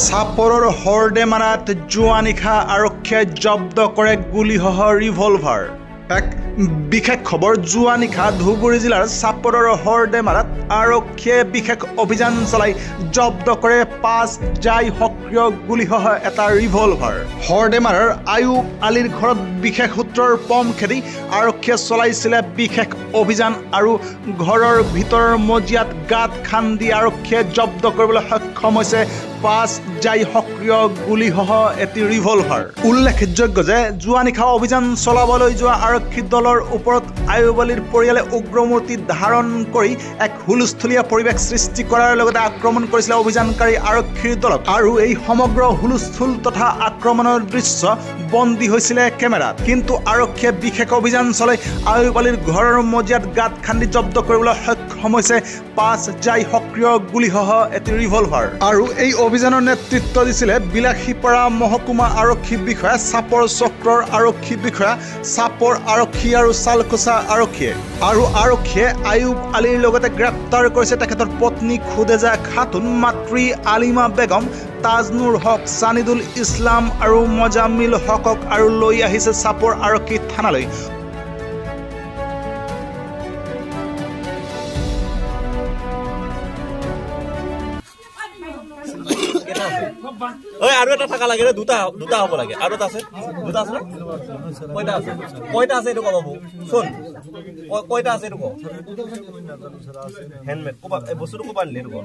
চাপৰৰ হৰডেমাৰাত যোৱা নিশা আৰক্ষীয়ে জব্দ কৰে গুলীসহ ৰিভলভাৰ। এক বিশেষ খবৰ, যোৱা নিশা ধুবুৰী জিলাৰ চাপৰৰ হৰডেমাৰাত আৰক্ষীয়ে বিশেষ অভিযান চলাই জব্দ কৰে 5 জাই সক্ৰিয় গুলীসহ এটা ৰিভলভাৰ। হৰডেমাৰাৰ আয়ুব আলীৰ ঘৰত বিশেষ সূত্ৰৰ পম খেদি আৰক্ষীয়ে চলাইছিলে বিশেষ অভিযান আৰু ঘৰৰ ভিতৰৰ মজিয়াত গাঁত খান্দি আৰক্ষীয়ে জব্দ কৰিবলৈ সক্ষম হৈছে 5 জাই সক্ৰিয় গুলীসহ এটি ৰিভলভাৰ। উল্লেখযোগ্য যে যোৱা নিশা অভিযান চলাবলৈ যোৱা আৰক্ষী দলৰ ওপৰত আয়ুব আলীৰ পৰিয়ালে উগ্ৰমূৰ্তি ধাৰণ কৰি এক হুলস্থুলীয়া পৰিৱেশ সৃষ্টি কৰাৰ লগতে আক্ৰমণ কৰিছিলে অভিযানকাৰী আৰক্ষীৰ দলক আৰু এই সমগ্ৰ হুলস্থুল তথা আক্ৰমণৰ দৃশ্য বন্দী হৈছিলে কেমেৰাত। কিন্তু আৰক্ষীয়ে বিশেষ অভিযান চলাই আয়ুব আলীৰ ঘৰৰ মজিয়াত গাঁত খান্দি জব্দ কৰিবলৈ সক্ষম হৈছে 5 জাই সক্ৰিয় গুলীসহ এটি ৰিভলভাৰ। আৰু এই অভিযানৰ নেতৃত্ব দিছিলে বিলাসীপাৰা মহকুমা আৰক্ষী বিষয়া, চাপৰ চক্ৰৰ আৰক্ষী বিষয়া, চাপৰ আৰক্ষী আৰু চালকোচা আৰক্ষীয়ে। আৰু আৰক্ষীয়ে আয়ুব আলীৰ লগতে গ্ৰেপ্তাৰ কৰিছে তেখেতৰ পত্নী খুদেজা খাতুন, মাতৃ আলিমা বেগম, তাজনুৰ হক, ছানিদুল ইছলাম আৰু মজামিল হকক আৰু লৈ আহিছে চাপৰ আৰক্ষী থানালৈ। আৰু এটা থাকা লাগে, দুটা হ'ব লাগে। আৰু এটা আছে, দুটা আছে, কয়টা আছে এইটো ক'ব চোন, কয়টা আছে এইটো ক। হেণ্ডমেড ক'বা, এই বস্তুটো ক'বা আনিলে এইটো ক।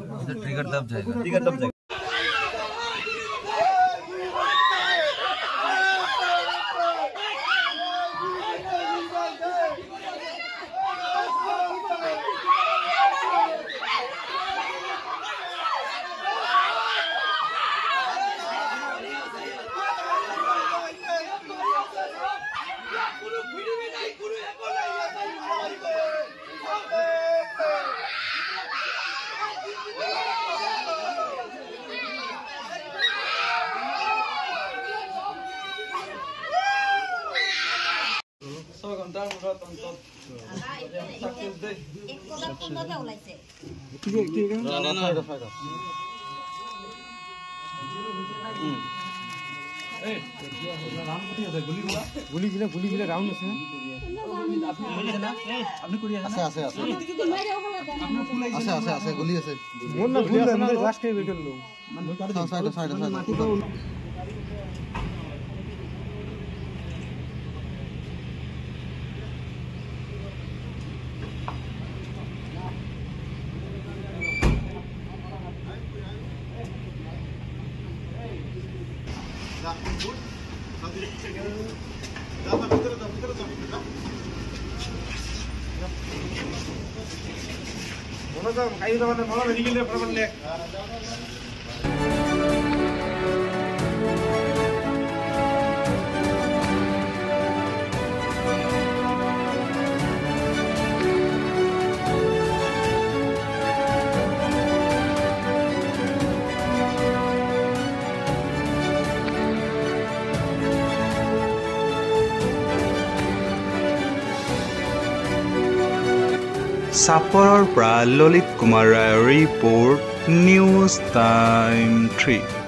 টিকট দাব যায়। চাপৰৰ পৰা ললিত কুমাৰ ৰায়ৰ ৰিপৰ্ট, নিউজ টাইম 3।